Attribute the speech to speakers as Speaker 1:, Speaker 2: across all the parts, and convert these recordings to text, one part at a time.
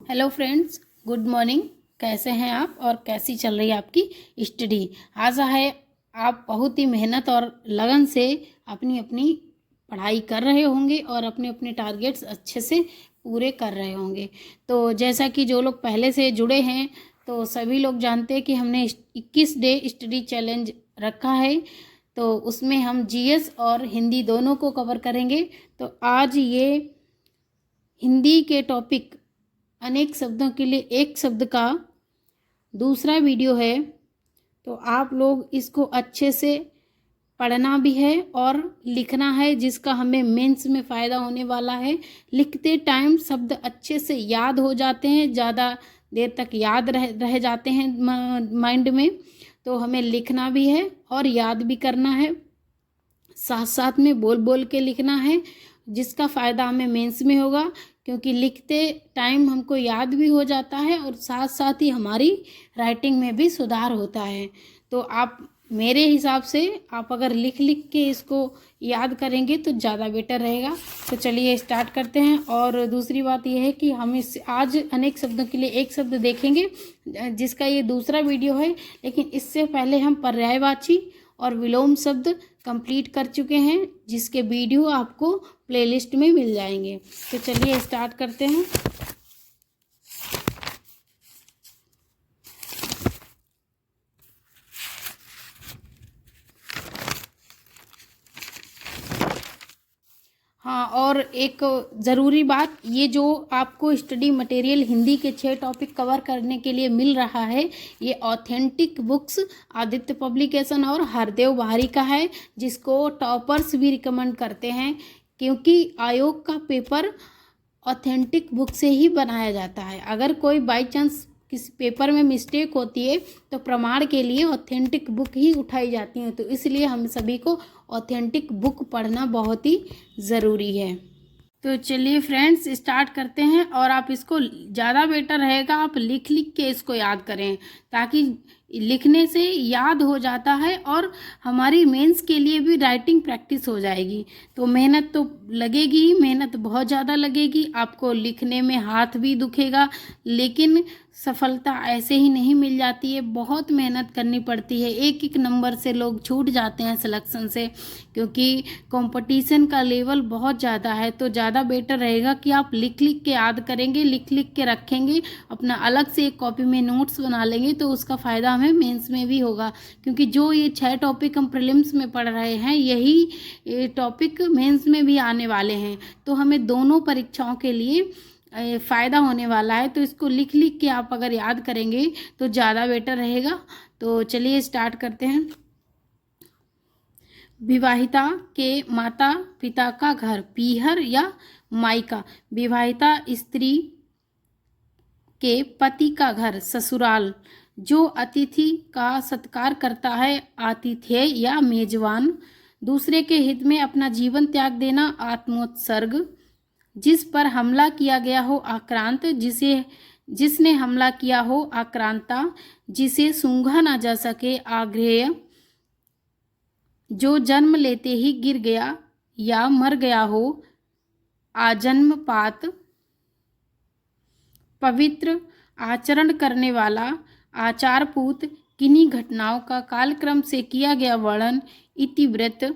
Speaker 1: Hello friends, good morning. कैसे हैं आप और कैसी चल रही है आपकी स्टडी? आशा है आप बहुत ही मेहनत और लगन से अपनी अपनी पढ़ाई कर रहे होंगे और अपने अपने टारगेट्स अच्छे से पूरे कर रहे होंगे। तो जैसा कि जो लोग पहले से जुड़े हैं तो सभी लोग जानते हैं कि हमने 21 डे स्टडी चैलेंज रखा है। तो उसमें हम जीएस और हिंदी दोनों को कवर करेंगे। तो आज ये हिंदी के टॉपिक अनेक शब्दों के लिए एक शब्द का दूसरा वीडियो है। तो आप लोग इसको अच्छे से पढ़ना भी है और लिखना है, जिसका हमें मेंस में फ़ायदा होने वाला है। लिखते टाइम शब्द अच्छे से याद हो जाते हैं, ज़्यादा देर तक याद रह जाते हैं माइंड में। तो हमें लिखना भी है और याद भी करना है, साथ साथ में बोल बोल के लिखना है, जिसका फ़ायदा हमें मेंस में होगा। क्योंकि लिखते टाइम हमको याद भी हो जाता है और साथ साथ ही हमारी राइटिंग में भी सुधार होता है। तो आप मेरे हिसाब से आप अगर लिख लिख के इसको याद करेंगे तो ज़्यादा बेटर रहेगा। तो चलिए स्टार्ट करते हैं। और दूसरी बात यह है कि हम इस आज अनेक शब्दों के लिए एक शब्द देखेंगे, जिसका ये दूसरा वीडियो है। लेकिन इससे पहले हम पर्यायवाची और विलोम शब्द कंप्लीट कर चुके हैं, जिसके वीडियो आपको प्लेलिस्ट में मिल जाएंगे। तो चलिए स्टार्ट करते हैं। हाँ, और एक ज़रूरी बात, ये जो आपको स्टडी मटेरियल हिंदी के 6 टॉपिक कवर करने के लिए मिल रहा है, ये ऑथेंटिक बुक्स आदित्य पब्लिकेशन और हरदेव बाहरी का है, जिसको टॉपर्स भी रिकमेंड करते हैं। क्योंकि आयोग का पेपर ऑथेंटिक बुक से ही बनाया जाता है। अगर कोई बाई चांस किसी पेपर में मिस्टेक होती है तो प्रमाण के लिए ऑथेंटिक बुक ही उठाई जाती हैं। तो इसलिए हम सभी को ऑथेंटिक बुक पढ़ना बहुत ही ज़रूरी है। तो चलिए फ्रेंड्स स्टार्ट करते हैं। और आप इसको ज़्यादा बेटर रहेगा आप लिख लिख के इसको याद करें, ताकि लिखने से याद हो जाता है और हमारी मेंस के लिए भी राइटिंग प्रैक्टिस हो जाएगी। तो मेहनत तो लगेगी ही, मेहनत बहुत ज़्यादा लगेगी, आपको लिखने में हाथ भी दुखेगा, लेकिन सफलता ऐसे ही नहीं मिल जाती है, बहुत मेहनत करनी पड़ती है। एक एक नंबर से लोग छूट जाते हैं सिलेक्शन से, क्योंकि कंपटीशन का लेवल बहुत ज़्यादा है। तो ज़्यादा बेटर रहेगा कि आप लिख लिख के याद करेंगे, लिख लिख के रखेंगे, अपना अलग से एक कॉपी में नोट्स बना लेंगे, तो उसका फ़ायदा हमें मेंस में भी होगा। क्योंकि जो ये 6 टॉपिक हम प्रीलिम्स में पढ़ रहे हैं, यही टॉपिक मेंस में भी आने वाले हैं। तो हमें दोनों परीक्षाओं के लिए फ़ायदा होने वाला है। तो इसको लिख लिख के आप अगर याद करेंगे तो ज़्यादा बेटर रहेगा। तो चलिए स्टार्ट करते हैं। विवाहिता के माता पिता का घर पीहर या मायका। विवाहिता स्त्री के पति का घर ससुराल। जो अतिथि का सत्कार करता है आतिथ्य या मेजबान। दूसरे के हित में अपना जीवन त्याग देना आत्मोत्सर्ग। जिस पर हमला किया गया हो आक्रांत। जिसने हमला किया हो आक्रांता। जिसे सूंघा ना जा सके आग्नेय। जो जन्म लेते ही गिर गया या मर गया हो आजन्मपात। पवित्र आचरण करने वाला आचारपूत। किन्हीं घटनाओं का कालक्रम से किया गया वर्णन इतिवृत्त।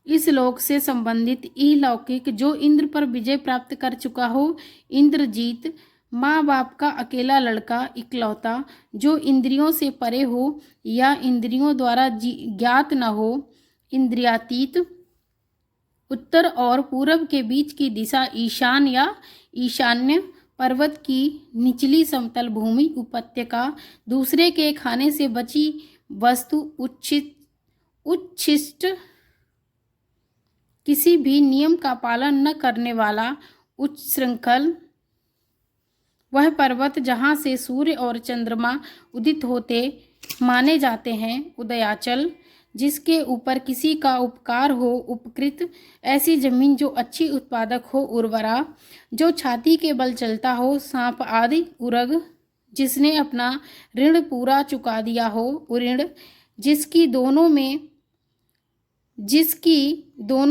Speaker 1: इस लोक से संबंधित इहलौकिक। जो इंद्र पर विजय प्राप्त कर चुका हो इंद्रजीत। माँ बाप का अकेला लड़का इकलौता। जो इंद्रियों से परे हो या इंद्रियों द्वारा ज्ञात न हो इंद्रियातीत। उत्तर और पूर्व के बीच की दिशा ईशान या ईशान्य। पर्वत की निचली समतल भूमि उपत्यका। दूसरे के खाने से बची वस्तु उच्छिष्ट। किसी भी नियम का पालन न करने वाला उच्छृंखल। वह पर्वत जहाँ से सूर्य और चंद्रमा उदित होते माने जाते हैं उदयाचल। जिसके ऊपर किसी का उपकार हो उपकृत। ऐसी जमीन जो अच्छी उत्पादक हो उर्वरा। जो छाती के बल चलता हो सांप आदि उरग। जिसने अपना ऋण पूरा चुका दिया हो उऋण। जिसकी दोनों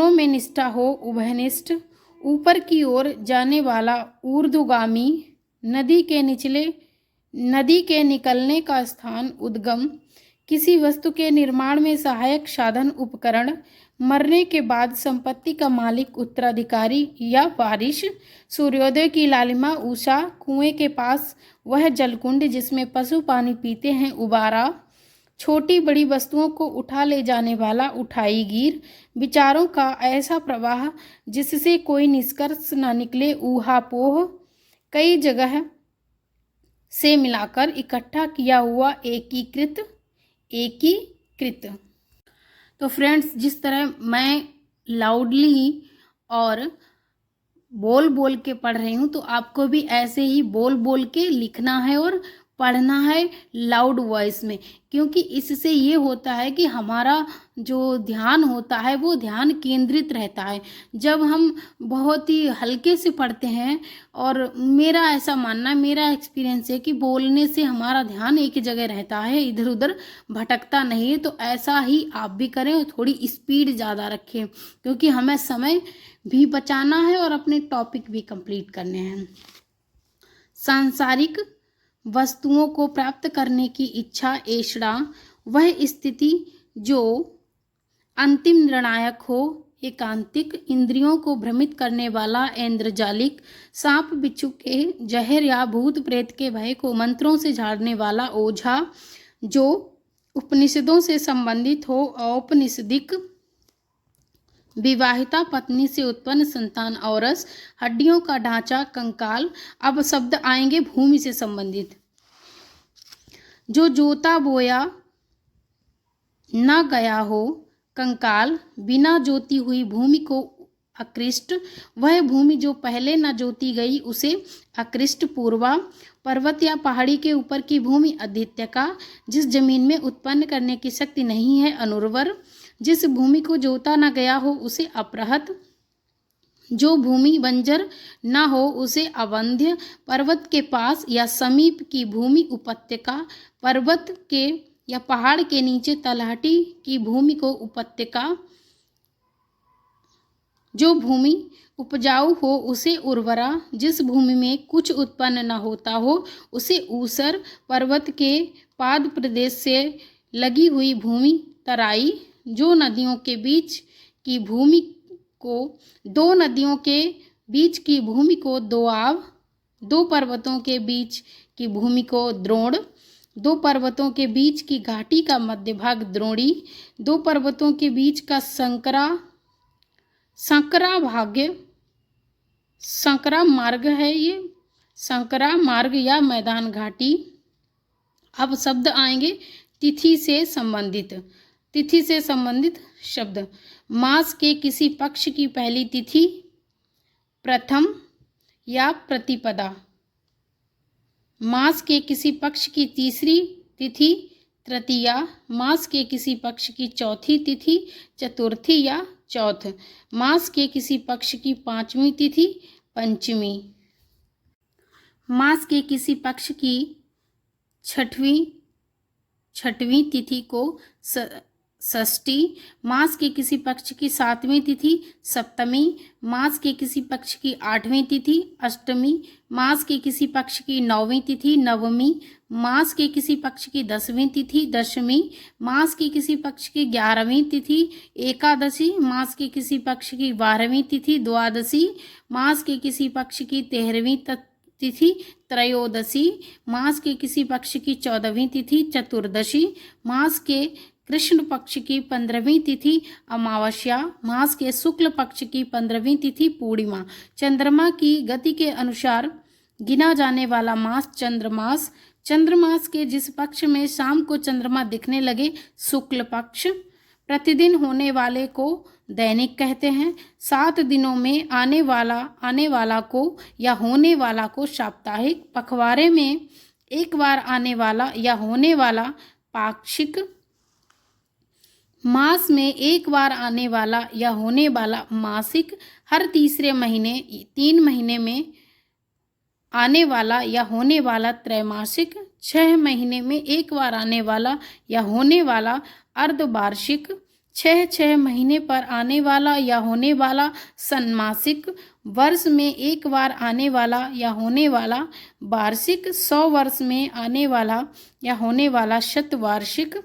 Speaker 1: में निष्ठा हो उभयनिष्ठ। ऊपर की ओर जाने वाला ऊर्ध्वगामी नदी के निकलने का स्थान, उद्गम, किसी वस्तु के निर्माण में सहायक साधन उपकरण, मरने के बाद संपत्ति का मालिक, उत्तराधिकारी या वारिश, सूर्योदय की लालिमा, उषा, कुएं के पास वह जलकुंड जिसमें पशु पानी पीते हैं, उबारा, छोटी बड़ी वस्तुओं को उठा ले जाने वाला, उठाईगीर, विचारों का ऐसा प्रवाह जिससे कोई निष्कर्ष न निकले, ऊहापोह, कई जगह से मिलाकर इकट्ठा किया हुआ, एकीकृत। तो फ्रेंड्स, जिस तरह मैं लाउडली और बोल बोल के पढ़ रही हूँ, तो आपको भी ऐसे ही बोल बोल के लिखना है और पढ़ना है लाउड वॉइस में, क्योंकि इससे ये होता है कि हमारा जो ध्यान होता है वो ध्यान केंद्रित रहता है। जब हम बहुत ही हल्के से पढ़ते हैं, और मेरा ऐसा मानना, मेरा एक्सपीरियंस है कि बोलने से हमारा ध्यान एक जगह रहता है, इधर उधर भटकता नहीं है। तो ऐसा ही आप भी करें और थोड़ी स्पीड ज़्यादा रखें, क्योंकि हमें समय भी बचाना है और अपने टॉपिक भी कंप्लीट करने हैं। सांसारिक वस्तुओं को प्राप्त करने की इच्छा, ऐषणा, वह स्थिति जो अंतिम निर्णायक हो, एकांतिक, इंद्रियों को भ्रमित करने वाला, ऐन्द्रजालिक, सांप बिच्छू के जहर या भूत प्रेत के भय को मंत्रों से झाड़ने वाला, ओझा, जो उपनिषदों से संबंधित हो, औपनिषदिक, विवाहिता पत्नी से उत्पन्न संतान, औरस, हड्डियों का ढांचा, कंकाल। अब शब्द आएंगे भूमि से संबंधित, जो जोता बोया न गया हो, कंकाल, बिना जोती हुई भूमि को अकृष्ट, वह भूमि जो पहले न जोती गई उसे अकृष्ट, पूर्वा, पर्वत या पहाड़ी के ऊपर की भूमि, अदित्यका, जिस जमीन में उत्पन्न करने की शक्ति नहीं है, अनुर्वर, जिस भूमि को जोता न गया हो उसे अपरहत, जो भूमि बंजर न हो उसे अवंध्य, पर्वत के पास या समीप की भूमि, उपत्यका, पर्वत के या पहाड़ के नीचे तलहटी की भूमि को उपत्यका, जो भूमि उपजाऊ हो उसे उर्वरा, जिस भूमि में कुछ उत्पन्न न होता हो उसे ऊसर, पर्वत के पाद प्रदेश से लगी हुई भूमि, तराई, जो नदियों के बीच की भूमि को, दो नदियों के बीच की भूमि को दोआब, दो पर्वतों के बीच की भूमि को द्रोण, दो पर्वतों के बीच की घाटी का मध्य भाग द्रोणी, दो पर्वतों के बीच का संकरा भाग्य, संकरा मार्ग है ये, संकरा मार्ग या मैदान घाटी। अब शब्द आएंगे तिथि से संबंधित, तिथि से संबंधित शब्द, मास के किसी पक्ष की पहली तिथि, प्रथम या प्रतिपदा, मास के किसी पक्ष की तीसरी तिथि, तृतीया, मास के किसी पक्ष की चौथी तिथि, चतुर्थी या चौथ, मास के किसी पक्ष की पांचवी तिथि, पंचमी, मास के किसी पक्ष की छठवीं तिथि को षष्ठी, मास के किसी पक्ष की सातवीं तिथि, सप्तमी, मास के किसी पक्ष की आठवीं तिथि, अष्टमी, मास के किसी पक्ष की नौवीं तिथि, नवमी, मास के किसी पक्ष की 10वीं तिथि, दशमी, मास के किसी पक्ष की 11वीं तिथि, एकादशी, मास के किसी पक्ष की 12वीं तिथि, द्वादशी, मास के किसी पक्ष की 13वीं तिथि, त्रयोदशी, मास के किसी पक्ष की 14वीं तिथि, चतुर्दशी, मास के कृष्ण पक्ष की 15वीं तिथि, अमावस्या, मास के शुक्ल पक्ष की 15वीं तिथि, पूर्णिमा। चंद्रमा की गति के अनुसार गिना जाने वाला मास चंद्रमास, चंद्रमास के जिस पक्ष में शाम को चंद्रमा दिखने लगे शुक्ल पक्ष, प्रतिदिन होने वाले को दैनिक कहते हैं, 7 दिनों में आने वाला को या होने वाला को साप्ताहिक, पखवाड़े में एक बार आने वाला या होने वाला पाक्षिक, मास में एक बार आने वाला या होने वाला मासिक, हर तीसरे महीने 3 महीने में आने वाला या होने वाला त्रैमासिक, 6 महीने में एक बार आने वाला या होने वाला अर्धवार्षिक, छः महीने पर आने वाला या होने वाला षण्मासिक, वर्ष में एक बार आने वाला या होने वाला वार्षिक, 100 वर्ष में आने वाला या होने वाला शतवार्षिक,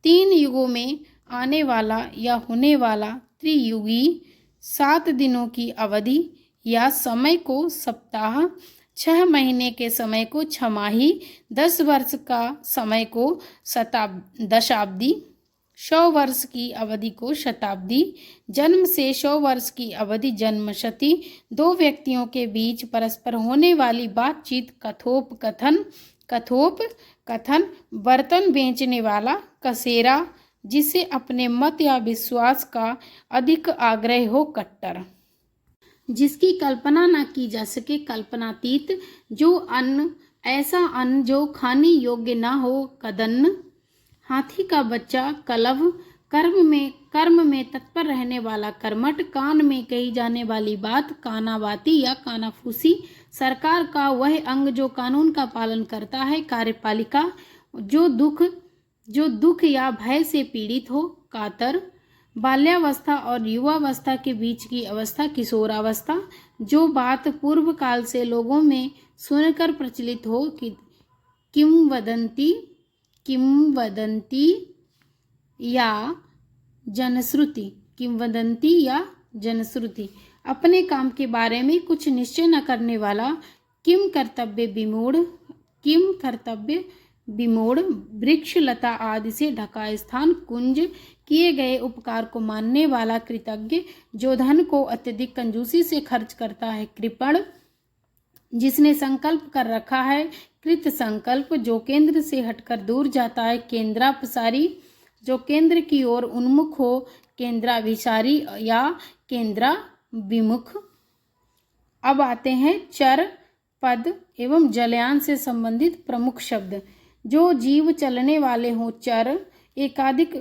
Speaker 1: 3 युगों में आने वाला या होने वाला त्रियुगी, 7 दिनों की अवधि या समय को सप्ताह, 6 महीने के समय को छमाही, 10 वर्ष का समय को दशाब्दी, 100 वर्ष की अवधि को शताब्दी, जन्म से 100 वर्ष की अवधि जन्मशती, 2 व्यक्तियों के बीच परस्पर होने वाली बातचीत कथोपकथन, बर्तन बेचने वाला कसेरा, जिसे अपने मत या विश्वास का अधिक आग्रह हो कट्टर, जिसकी कल्पना न की जा सके कल्पनातीत, जो अन्न ऐसा अन्न जो खाने योग्य न हो कदन्न, हाथी का बच्चा कलव, कर्म में तत्पर रहने वाला कर्मठ, कान में कही जाने वाली बात कानाबाती या कानाफूसी, सरकार का वह अंग जो कानून का पालन करता है कार्यपालिका, जो दुख या भय से पीड़ित हो कातर, बाल्यावस्था और युवावस्था के बीच की अवस्था किशोरावस्था, जो बात पूर्व काल से लोगों में सुनकर प्रचलित हो किंवदंती या जनश्रुति, अपने काम के बारे में कुछ निश्चय न करने वाला, किम कर्तव्य विमूढ़, वृक्ष लता आदि से ढका स्थान कुंज, किए गए उपकार को मानने वाला कृतज्ञ, जो धन को अत्यधिक कंजूसी से खर्च करता है कृपण, जिसने संकल्प कर रखा है कृत संकल्प, जो केंद्र से हटकर दूर जाता है केंद्रापसारी, जो केंद्र की ओर उन्मुख हो केंद्राभिसारी या केंद्राभिमुख। अब आते हैं चर, पद एवं जलयान से संबंधित प्रमुख शब्द। जो जीव चलने वाले हों चर, एकाधिक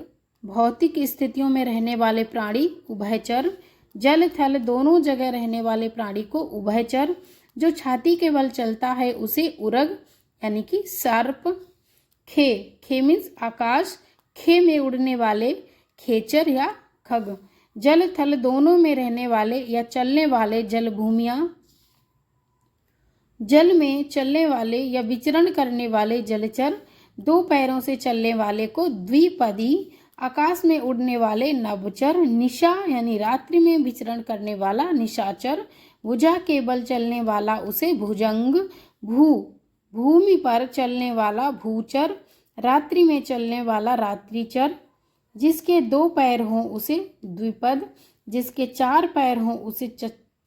Speaker 1: भौतिक स्थितियों में रहने वाले प्राणी उभयचर, जल थल दोनों जगह रहने वाले प्राणी को उभयचर, जो छाती के बल चलता है उसे उरग यानी कि सर्प, खे मीन्स आकाश, खे में उड़ने वाले खेचर या खग, जल थल दोनों में रहने वाले या चलने वाले जलभूमियां, जल में चलने वाले या विचरण करने वाले जलचर, 2 पैरों से चलने वाले को द्विपदी, आकाश में उड़ने वाले नभचर, निशा यानी रात्रि में विचरण करने वाला निशाचर, भुजा के बल चलने वाला उसे भुजंग, भूमि पर चलने वाला भूचर, रात्रि में चलने वाला रात्रिचर, जिसके 2 पैर हों उसे द्विपद, जिसके 4 पैर हों उसे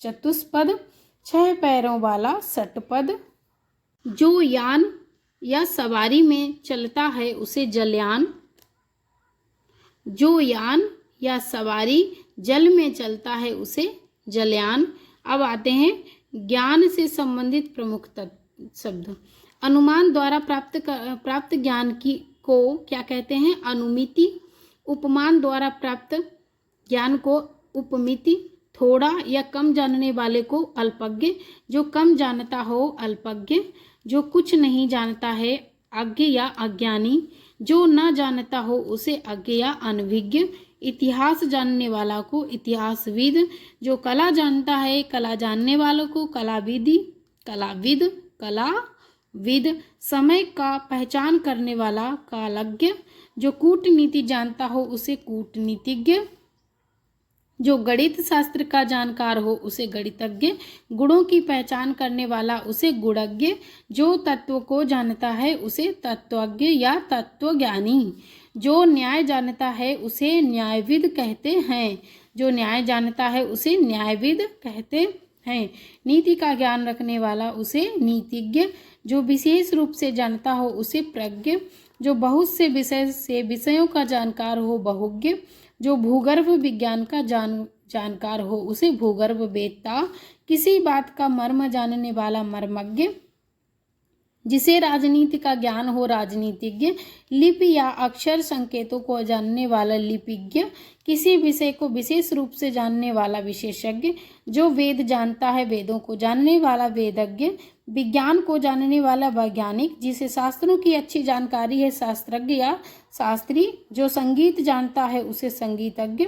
Speaker 1: चतुष्पद, 6 पैरों वाला षटपद, जो यान या सवारी में चलता है उसे जलयान, जो यान या सवारी जल में चलता है उसे जलयान। अब आते हैं ज्ञान से संबंधित प्रमुख शब्द। अनुमान द्वारा प्राप्त ज्ञान को क्या कहते हैं? अनुमिति। उपमान द्वारा प्राप्त ज्ञान को उपमिति। थोड़ा या कम जानने वाले को अल्पज्ञ, जो कम जानता हो अल्पज्ञ, जो कुछ नहीं जानता है अज्ञ या अज्ञानी, जो न जानता हो उसे अज्ञ या अनभिज्ञ। इतिहास जानने वाला को इतिहासविद, जो कला जानता है कला जानने वालों को कलाविद। समय का पहचान करने वाला कालज्ञ, जो कूटनीति जानता हो उसे कूटनीतिज्ञ, जो गणित शास्त्र का जानकार हो उसे गणितज्ञ। गुणों की पहचान करने वाला उसे गुणज्ञ, जो तत्व को जानता है उसे तत्वज्ञ या तत्वज्ञानी। जो न्याय जानता है उसे न्यायविद कहते हैं, जो न्याय जानता है उसे न्यायविद कहते हैं। नीति का ज्ञान रखने वाला उसे नीतिज्ञ, जो विशेष रूप से जानता हो उसे प्रज्ञ, जो बहुत से विषयों का जानकार हो बहुज्ञ, जो भूगर्भ विज्ञान का जानकार हो उसे भूगर्भ वेत्ता। किसी बात का मर्म जानने वाला मर्मज्ञ, जिसे राजनीति का ज्ञान हो राजनीतिज्ञ। लिपि या अक्षर संकेतों को जानने वाला लिपिज्ञ, किसी विषय को विशेष रूप से जानने वाला विशेषज्ञ। जो वेद जानता है वेदों को जानने वाला वेदज्ञ। विज्ञान को जानने वाला वैज्ञानिक, जिसे शास्त्रों की अच्छी जानकारी है शास्त्रज्ञ या शास्त्री, जो संगीत जानता है उसे संगीतज्ञ,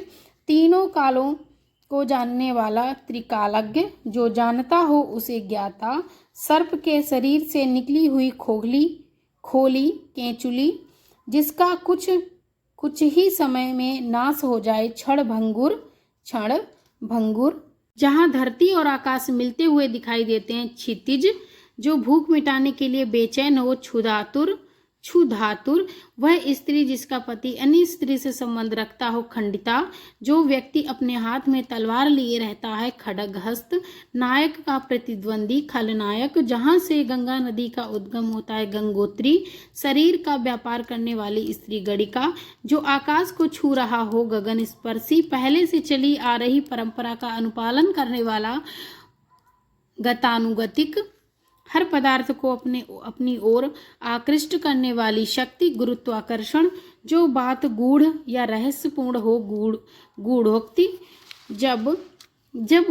Speaker 1: तीनों कालों को जानने वाला त्रिकालज्ञ, जो जानता हो उसे ज्ञाता, सर्प के शरीर से निकली हुई खोली केंचुली, जिसका कुछ ही समय में नाश हो जाए, क्षण भंगुर, जहाँ धरती और आकाश मिलते हुए दिखाई देते हैं, क्षितिज, जो भूख मिटाने के लिए बेचैन हो, क्षुधातुर, वह स्त्री जिसका पति अन्य स्त्री से संबंध रखता हो, खंडिता, जो व्यक्ति अपने हाथ में तलवार लिए रहता है, खड्गहस्त, नायक का प्रतिद्वंदी, खलनायक, जहां से गंगा नदी का उद्गम होता है, गंगोत्री, शरीर का व्यापार करने वाली स्त्री, गणिका, जो आकाश को छू रहा हो, गगन स्पर्शी, पहले से चली आ रही परंपरा का अनुपालन करने वाला, गतानुगतिक, हर पदार्थ को अपनी ओर आकृष्ट करने वाली शक्ति, गुरुत्वाकर्षण, जो बात गूढ़ या रहस्यपूर्ण हो, गूढ़ोक्ति, जब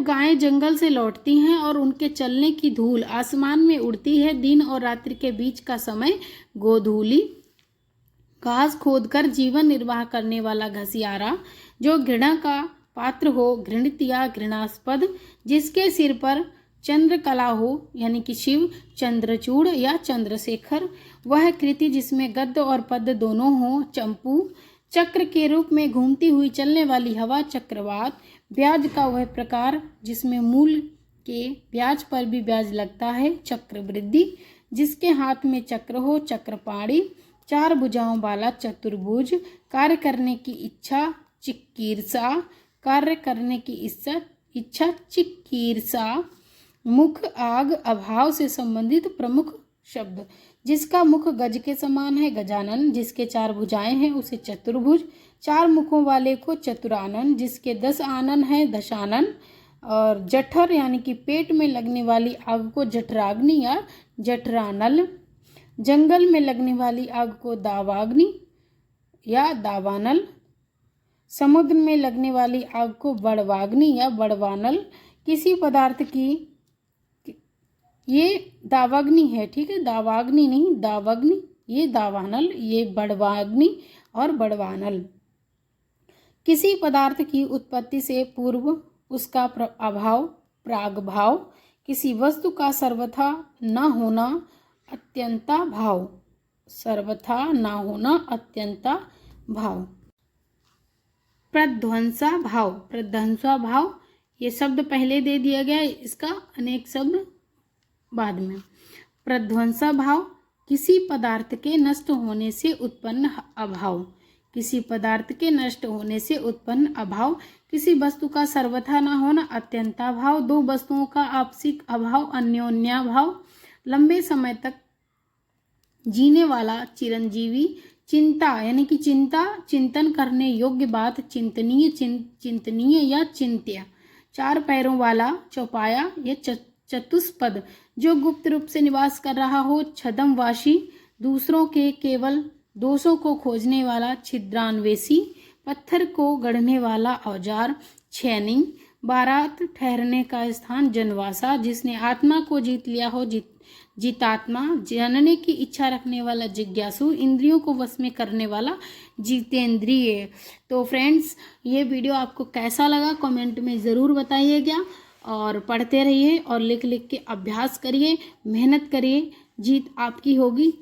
Speaker 1: गायें जंगल से लौटती हैं और उनके चलने की धूल आसमान में उड़ती है, दिन और रात्रि के बीच का समय, गोधूली, घास खोदकर जीवन निर्वाह करने वाला घसियारा, जो घृणा का पात्र हो, घृणित या घृणास्पद, जिसके सिर पर चंद्रकला हो यानी कि शिव, चंद्रचूड़ या चंद्रशेखर, वह कृति जिसमें गद्य और पद्य दोनों हों, चंपू, चक्र के रूप में घूमती हुई चलने वाली हवा, चक्रवात, ब्याज का वह प्रकार जिसमें मूल के ब्याज पर भी ब्याज लगता है, चक्रवृद्धि, जिसके हाथ में चक्र हो, चक्रपाणी, चार भुजाओं वाला, चतुर्भुज, कार्य करने की इच्छा, चिकीर्षा, कार्य करने की इच्छा चिकीर्षा, मुख, आग, अभाव से संबंधित प्रमुख शब्द, जिसका मुख गज के समान है, गजानन, जिसके चार भुजाएं हैं उसे चतुर्भुज, चार मुखों वाले को चतुरानन, जिसके 10 आनन है, दशानन, और जठर यानी कि पेट में लगने वाली आग को जठराग्नि या जठरानल, जंगल में लगने वाली आग को दावाग्नि या दावानल, समुद्र में लगने वाली आग को बड़वाग्नि या बड़वानल, किसी पदार्थ की, ये दावाग्नि है, ठीक है, दावाग्नि नहीं, दावाग्नि, ये दावानल, ये बड़वाग्नि और बड़वानल, किसी पदार्थ की उत्पत्ति से पूर्व उसका अभाव, प्रागभाव, किसी वस्तु का सर्वथा न होना, अत्यंता भाव, सर्वथा न होना, अत्यंता भाव, प्रध्वंसा भाव, ये शब्द पहले दे दिया गया, इसका अनेक शब्द बाद में। प्रध्वंसा भाव, किसी पदार्थ के नष्ट होने से उत्पन्न अभाव, किसी पदार्थ के नष्ट होने से उत्पन्न अभाव, किसी वस्तु का सर्वथा न होना, अत्यंताभाव, दो वस्तुओं का आपसी अभाव, अन्योन्याभाव, लंबे समय तक जीने वाला, चिरंजीवी, चिंता यानी कि चिंतन करने योग्य बात, चिंतनीय या चिंत्य, चार पैरों वाला, चौपाया या चतुष्पद, जो गुप्त रूप से निवास कर रहा हो, छद्मवासी, दूसरों के केवल दोषों को खोजने वाला, छिद्रान्वेषी, पत्थर को गढ़ने वाला औजार, छैनी, बारात ठहरने का स्थान, जनवासा, जिसने आत्मा को जीत लिया हो, जितात्मा, जानने की इच्छा रखने वाला, जिज्ञासु, इंद्रियों को वश में करने वाला, जितेंद्रिय। तो फ्रेंड्स, ये वीडियो आपको कैसा लगा कमेंट में ज़रूर बताइएगा, और पढ़ते रहिए और लिख लिख के अभ्यास करिए, मेहनत करिए, जीत आपकी होगी।